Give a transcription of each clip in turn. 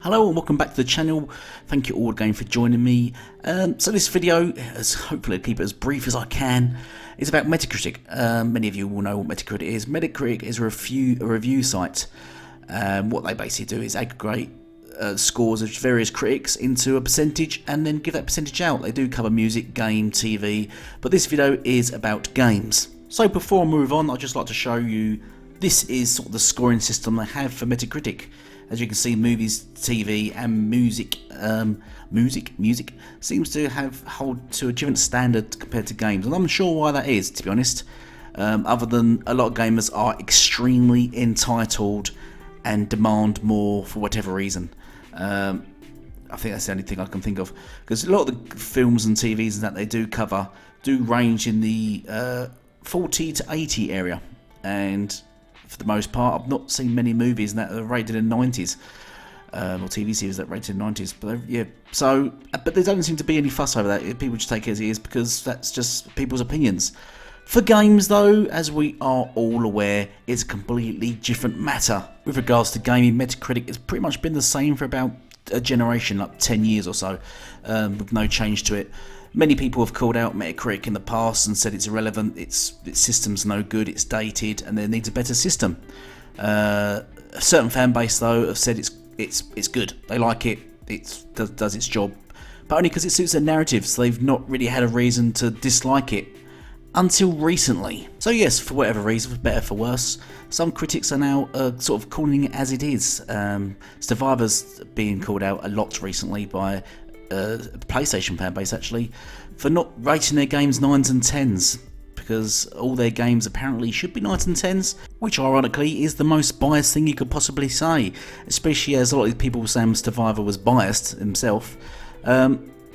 Hello and welcome back to the channel. Thank you all again for joining me. So this video, as hopefully I'll keep it as brief as I can, is about Metacritic. Many of you will know what Metacritic is. Metacritic is a review site. What they basically do is aggregate scores of various critics into a percentage and then give that percentage out. They do cover music, game, TV, but this video is about games. So before I move on, I'd just like to show you, this is sort of the scoring system they have for Metacritic. As you can see, movies, TV, and music seems to hold to a different standard compared to games, and I'm not sure why that is, to be honest. Other than a lot of gamers are extremely entitled and demand more for whatever reason. I think that's the only thing I can think of, because a lot of the films and TVs that they do cover do range in the 40 to 80 area, and for the most part, I've not seen many movies that are rated in the 90s, or TV series that are rated in the 90s. But yeah, so but there doesn't seem to be any fuss over that. People just take it as it is because that's just people's opinions. For games, though, as we are all aware, it's a completely different matter. With regards to gaming, Metacritic has pretty much been the same for about a generation, like 10 years or so, with no change to it. Many people have called out Metacritic in the past and said it's irrelevant, its system's no good, it's dated, and there needs a better system. A certain fan base, though, have said it's good. They like it. It does its job, but only because it suits their narratives. They've not really had a reason to dislike it until recently. So yes, for whatever reason, for better for worse, some critics are now sort of calling it as it is. Survivor's being called out a lot recently by PlayStation fan base, actually, for not rating their games 9s and 10s, because all their games apparently should be 9s and 10s, which ironically is the most biased thing you could possibly say, especially as a lot of people were saying Survivor was biased himself.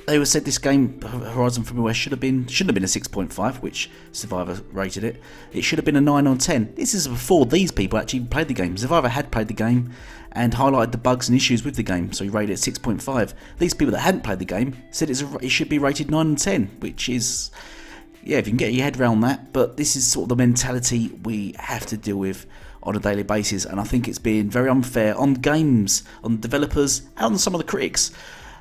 They said this game, Horizon Forbidden West, shouldn't have been a 6.5, which Survivor rated it. It should have been a 9 or 10. This is before these people actually played the game. Survivor had played the game and highlighted the bugs and issues with the game, so he rated it 6.5. These people that hadn't played the game said it should be rated 9 and 10, which is, yeah, if you can get your head around that. But this is sort of the mentality we have to deal with on a daily basis, and I think it's been very unfair on games, on developers, and on some of the critics.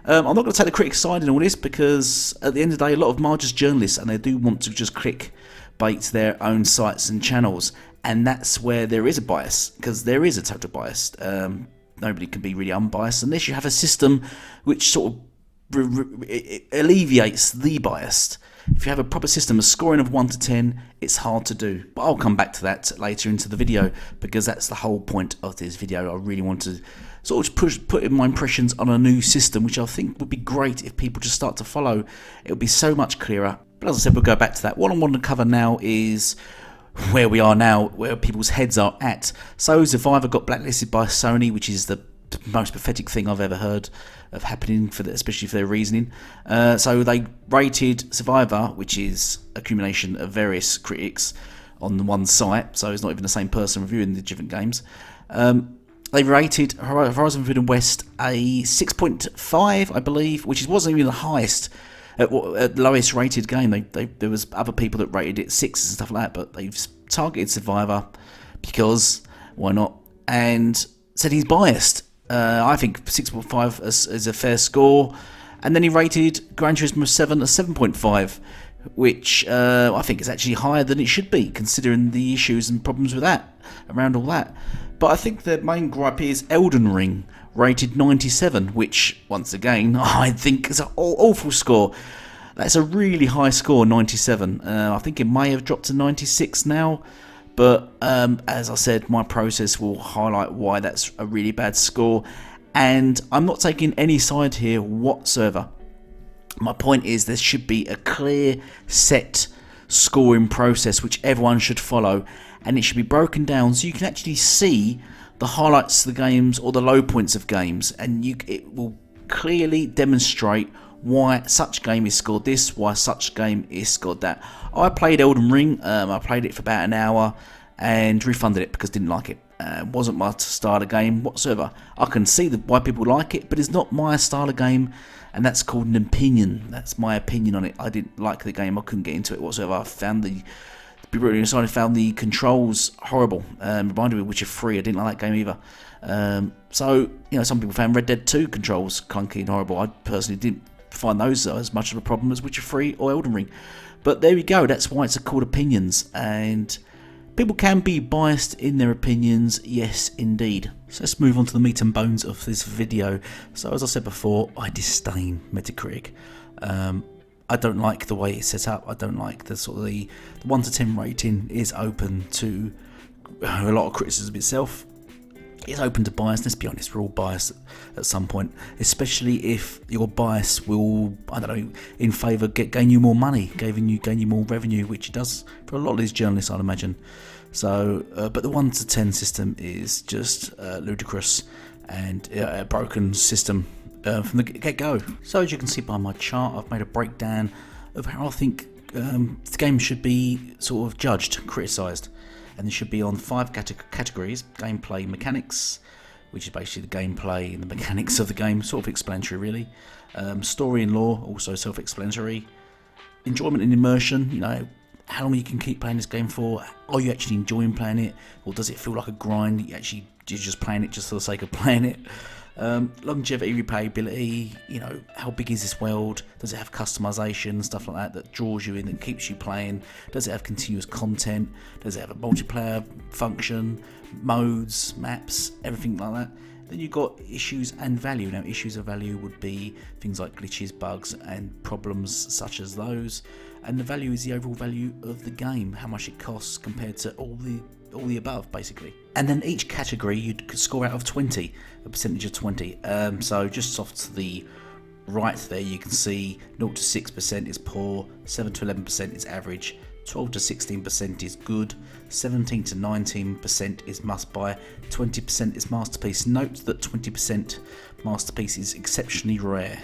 I'm not going to take the critics' side in all this, because at the end of the day, a lot of them are just journalists, and they do want to just clickbait their own sites and channels, and that's where there is a bias, because there is a total bias. Nobody can be really unbiased unless you have a system which sort of alleviates the bias. If you have a proper system, a scoring of 1 to 10, it's hard to do. But I'll come back to that later into the video, because that's the whole point of this video. I really want to sort of put in my impressions on a new system, which I think would be great if people just start to follow. It would be so much clearer. But as I said, we'll go back to that. What I want to cover now is where we are now, where people's heads are at. So Survivor got blacklisted by Sony, which is the most pathetic thing I've ever heard of happening, especially for their reasoning. So they rated Survivor, which is accumulation of various critics on the one site, so it's not even the same person reviewing the different games. They rated Horizon Forbidden West a 6.5, I believe, which wasn't even the highest, lowest rated game. There was other people that rated it 6 and stuff like that, but they've targeted Survivor because why not? And said he's biased. I think 6.5 is a fair score. And then he rated Gran Turismo 7 a 7.5, which I think is actually higher than it should be, considering the issues and problems with that, around all that. But I think the main gripe is Elden Ring, rated 97, which, once again, I think is an awful score. That's a really high score, 97. I think it may have dropped to 96 now, but as I said, my process will highlight why that's a really bad score, and I'm not taking any side here whatsoever. My point is there should be a clear set scoring process which everyone should follow, and it should be broken down so you can actually see the highlights of the games or the low points of games, and it will clearly demonstrate why such game is scored this, why such game is scored that. I played Elden Ring, I played it for about an hour and refunded it because I didn't like it. It wasn't my style of game whatsoever. I can see why people like it, but it's not my style of game, and that's called an opinion. That's my opinion on it. I didn't like the game, I couldn't get into it whatsoever. I found the be brutally honest, I found the controls horrible. Reminded me of Witcher 3. I didn't like that game either. So, you know, some people found Red Dead 2 controls clunky and horrible. I personally didn't find those as much of a problem as Witcher 3 or Elden Ring. But there we go. That's why it's called opinions. And people can be biased in their opinions, yes indeed. So let's move on to the meat and bones of this video. So as I said before, I disdain Metacritic. I don't like the way it's set up. I don't like the sort of the 1 to 10 rating is open to a lot of criticism itself. It's open to bias. Let's be honest, we're all biased at some point, especially if your bias will, I don't know, in favour gain you more money, gain you more revenue, which it does for a lot of these journalists, I'd imagine. So, but the 1 to 10 system is just ludicrous and a broken system from the get-go. So as you can see by my chart, I've made a breakdown of how I think the game should be sort of judged, criticised. And this should be on 5 categories: gameplay mechanics, which is basically the gameplay and the mechanics of the game, sort of explanatory really. Story and lore, also self-explanatory. Enjoyment and immersion, you know, how long you can keep playing this game for. Are you actually enjoying playing it, or does it feel like a grind? You're just playing it just for the sake of playing it. Longevity, replayability, you know, how big is this world? Does it have customization, stuff like that draws you in, that keeps you playing? Does it have continuous content? Does it have a multiplayer function, modes, maps, everything like that? Then you've got issues and value. Now, issues of value would be things like glitches, bugs, and problems such as those. And the value is the overall value of the game, how much it costs compared to all the above, basically. And then each category you could score out of 20, a percentage of 20. So just off to the right there, you can see 0 to 6% is poor, 7 to 11% is average, 12 to 16% is good, 17 to 19% is must buy, 20% is masterpiece. Note that 20% masterpiece is exceptionally rare.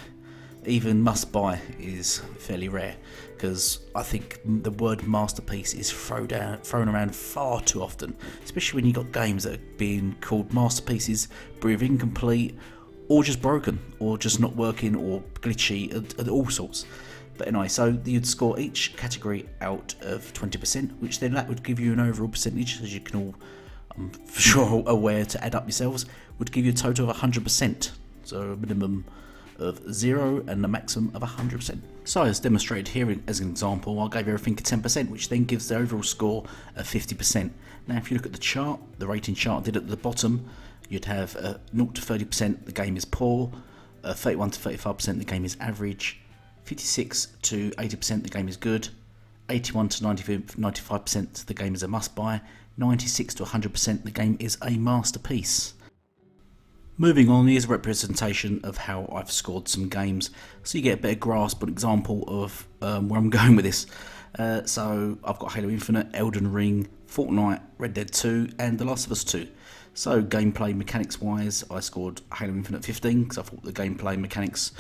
Even must buy is fairly rare, because I think the word masterpiece is thrown around far too often, especially when you've got games that are being called masterpieces but either incomplete or just broken or just not working or glitchy and all sorts. But anyway, so you'd score each category out of 20%, which then that would give you an overall percentage, as you can all, I'm for sure aware to add up yourselves, would give you a total of 100%. So a minimum of 0 and a maximum of 100%. So as demonstrated here as an example, I gave everything a 10%, which then gives the overall score of 50%. Now if you look at the chart, the rating chart I did at the bottom, you'd have 0 to 30% the game is poor, 31 to 35% the game is average, 56 to 80% the game is good, 81 to 95% the game is a must buy, 96 to 100% the game is a masterpiece. Moving on, here's a representation of how I've scored some games, so you get a better grasp, an example of where I'm going with this. So I've got Halo Infinite, Elden Ring, Fortnite, Red Dead 2 and The Last of Us 2. So gameplay mechanics wise, I scored Halo Infinite 15 because I thought the gameplay mechanics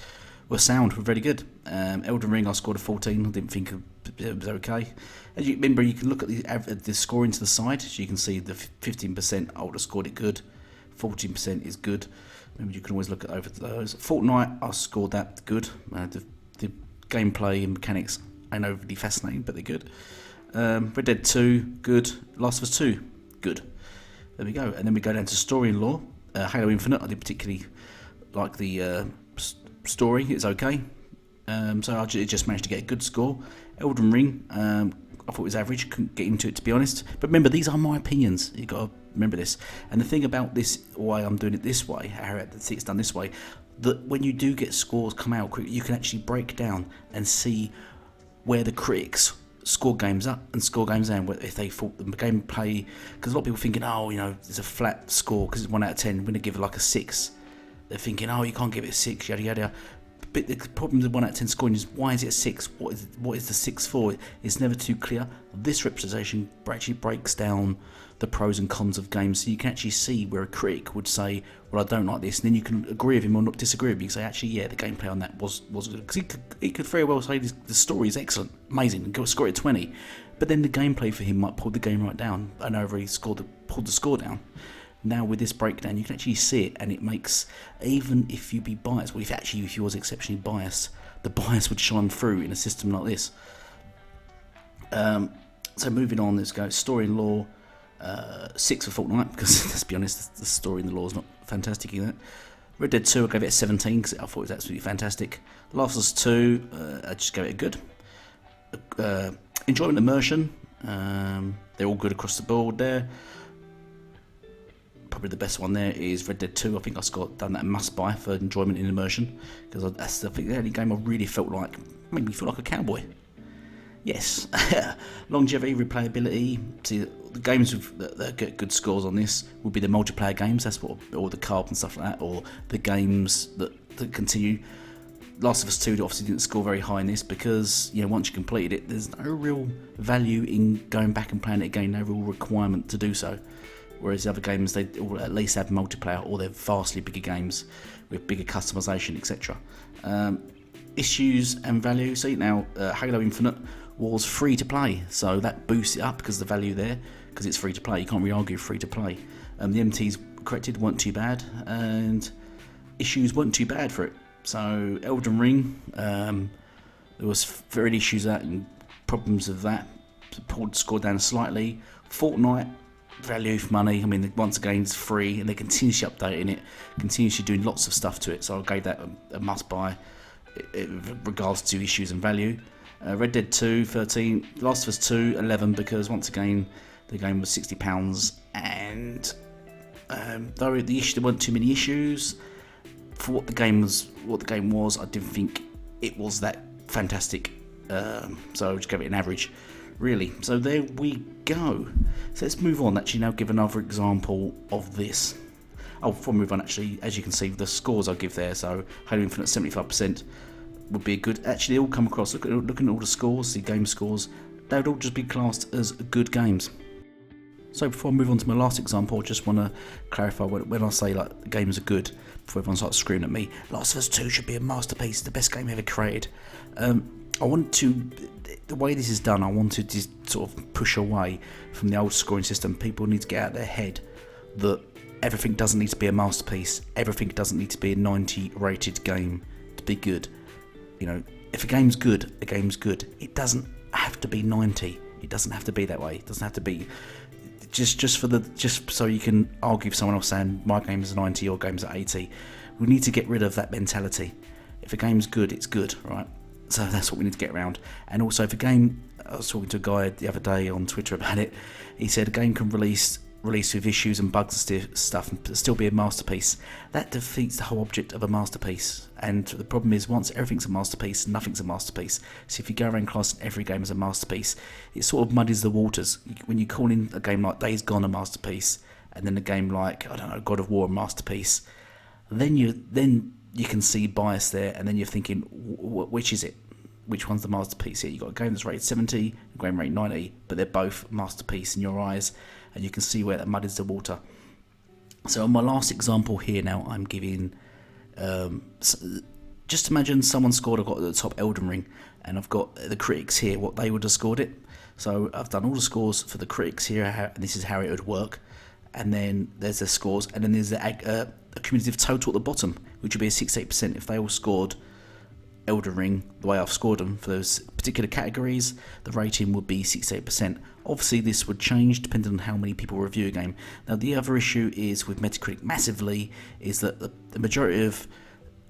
were sound, were very good. Elden Ring I scored a 14, I didn't think it was okay. As you remember, you can look at the scoring to the side, so you can see the 15% I would have scored it good. 14% is good. Maybe you can always look at over those. Fortnite, I scored that good. The gameplay and mechanics ain't overly fascinating, but they're good. Red Dead 2, good. Last of Us 2, good. There we go. And then we go down to story and lore. Halo Infinite, I did particularly like the story. It's okay. So I just managed to get a good score. Elden Ring, I thought it was average, couldn't get into it to be honest. But remember, these are my opinions. You've got to remember this. And the thing about this, why I'm doing it this way, how it's done this way, that when you do get scores come out, you can actually break down and see where the critics score games up and score games down, if they thought the gameplay, because a lot of people thinking, oh, you know, there's a flat score because it's 1 out of 10, we're going to give it like a 6. They're thinking, oh, you can't give it a 6, yada yada. But the problem with 1 out of 10 scoring is, why is it a 6? What is the 6 for? It's never too clear. This representation actually breaks down the pros and cons of games, so you can actually see where a critic would say, well, I don't like this, and then you can agree with him or not disagree with him. You can say, actually, yeah, the gameplay on that was good, because he could very well say the story is excellent, amazing, and score it 20, but then the gameplay for him might pull the game right down, and over he pulled the score down. Now with this breakdown, you can actually see it, and it makes, even if you be biased, well, if you was exceptionally biased, the bias would shine through in a system like this. So moving on, let's go story and lore. 6 for Fortnite, because let's be honest, the story in the lore is not fantastic either. Red Dead 2, I gave it a 17 because I thought it was absolutely fantastic. Last of Us 2, I just gave it a good. Enjoyment, immersion, they're all good across the board there. Probably the best one there is Red Dead 2. I think I've done that must buy for enjoyment and immersion, because that's I think the only game I really felt like made me feel like a cowboy. Yes. Longevity, replayability. See, the games that get good scores on this will be the multiplayer games. That's what, or the co-op and stuff like that, or the games that continue. Last of Us 2 obviously didn't score very high in this because, you know, once you completed it, there's no real value in going back and playing it again. No real requirement to do so. Whereas the other games, they will at least have multiplayer, or they're vastly bigger games with bigger customization, etc. Issues and value. See, now Halo Infinite was free to play, so that boosts it up because the value there, because it's free to play. You can't really argue free to play. The MTs corrected weren't too bad, and issues weren't too bad for it. So Elden Ring, there was varied issues that and problems of that. Pulled score down slightly. Fortnite, value for money. I mean, once again, it's free, and they're continuously updating it, continuously doing lots of stuff to it. So I gave that a must buy in regards to issues and value. Red Dead 2, 13, Last of Us 2, 11, because once again the game was £60, and though there weren't too many issues for what the game was, I didn't think it was that fantastic. So I just gave it an average, really. So there we go. So let's move on. Actually, now give another example of this. Oh, before we move on, actually, as you can see, the scores I give there. So Halo Infinite 75%. Would be a good. Actually, they all come across. Looking at all the scores, the game scores, they would all just be classed as good games. So before I move on to my last example, I just want to clarify when I say like the games are good, before everyone starts screaming at me, Last of Us 2 should be a masterpiece, the best game ever created. I want to, the way this is done, I want to just sort of push away from the old scoring system. People need to get out of their head that everything doesn't need to be a masterpiece. Everything doesn't need to be a 90 rated game to be good. You know, if a game's good, a game's good. It doesn't have to be 90. It doesn't have to be that way. It doesn't have to be just so you can argue with someone else saying my game is a 90, your game's at 80. We need to get rid of that mentality. If a game's good, it's good, right? So that's what we need to get around. And also, if a game, I was talking to a guy the other day on Twitter about it. He said a game can release with issues and bugs and stuff and still be a masterpiece. That defeats the whole object of a masterpiece. And the problem is, once everything's a masterpiece, nothing's a masterpiece. So if you go around classing every game as a masterpiece, it sort of muddies the waters. When you call in a game like Days Gone a masterpiece, and then a game like, I don't know, God of War a masterpiece, then you can see bias there, and then you're thinking, which is it? Which one's the masterpiece here? You've got a game that's rated 70, a game rated 90, but they're both masterpiece in your eyes, and you can see where that muddies the water. So on my last example here now, I'm giving, just imagine someone scored, I've got at the top Elden Ring, and I've got the critics here, what they would have scored it. So I've done all the scores for the critics here, and this is how it would work. And then there's the scores, and then there's a cumulative total at the bottom, which would be a 68%. If they all scored Elden Ring the way I've scored them for those particular categories, the rating would be 68%. Obviously this would change depending on how many people review a game. Now the other issue is with Metacritic massively is that the majority of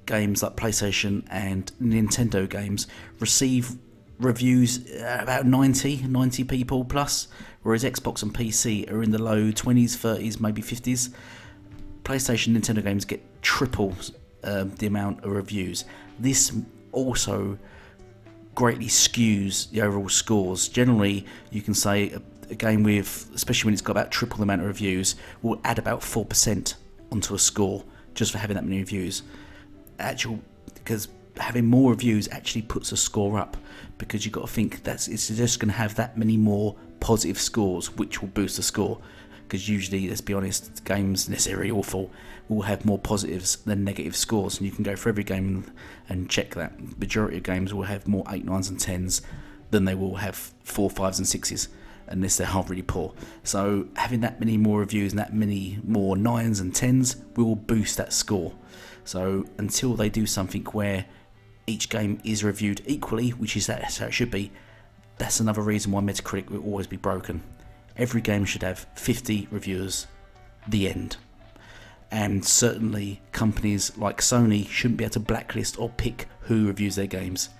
games like PlayStation and Nintendo games receive reviews about 90 people plus, whereas Xbox and PC are in the low 20s, 30s, maybe 50s. PlayStation, Nintendo games get triple the amount of reviews. This also greatly skews the overall scores. Generally, you can say a game with, especially when it's got about triple the amount of reviews, will add about 4% onto a score just for having that many reviews. Because having more reviews actually puts a score up, because you've got to think it's just going to have that many more positive scores, which will boost the score. Because usually, let's be honest, games necessarily awful will have more positives than negative scores, and you can go for every game and check that. Majority of games will have more 8, 9s and 10s than they will have 4, 5s and 6s, unless they are really poor. So having that many more reviews and that many more 9s and 10s will boost that score. So until they do something where each game is reviewed equally, which is how it should be, that's another reason why Metacritic will always be broken. Every game should have 50 reviewers, the end. And certainly companies like Sony shouldn't be able to blacklist or pick who reviews their games.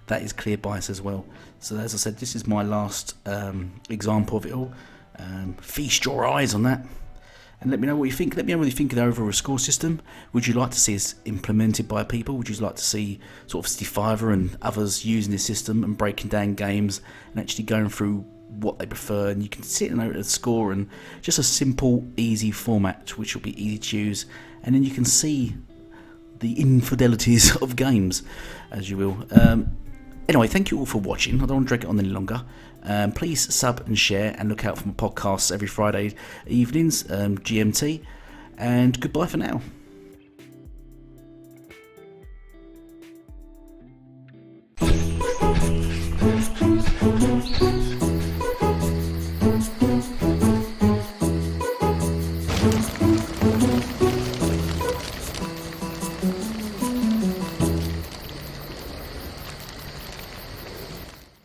That is clear bias as well. So as I said, this is my last example of it all. Feast your eyes on that. And let me know what you think. Let me know what you think of the overall score system. Would you like to see this implemented by people? Would you like to see sort of Stifiver and others using this system and breaking down games and actually going through what they prefer? And you can sit and note the score and just a simple, easy format which will be easy to use. And then you can see the infidelities of games, as you will. Anyway, thank you all for watching. I don't want to drag it on any longer. Please sub and share and look out for my podcasts every Friday evenings, GMT. And goodbye for now.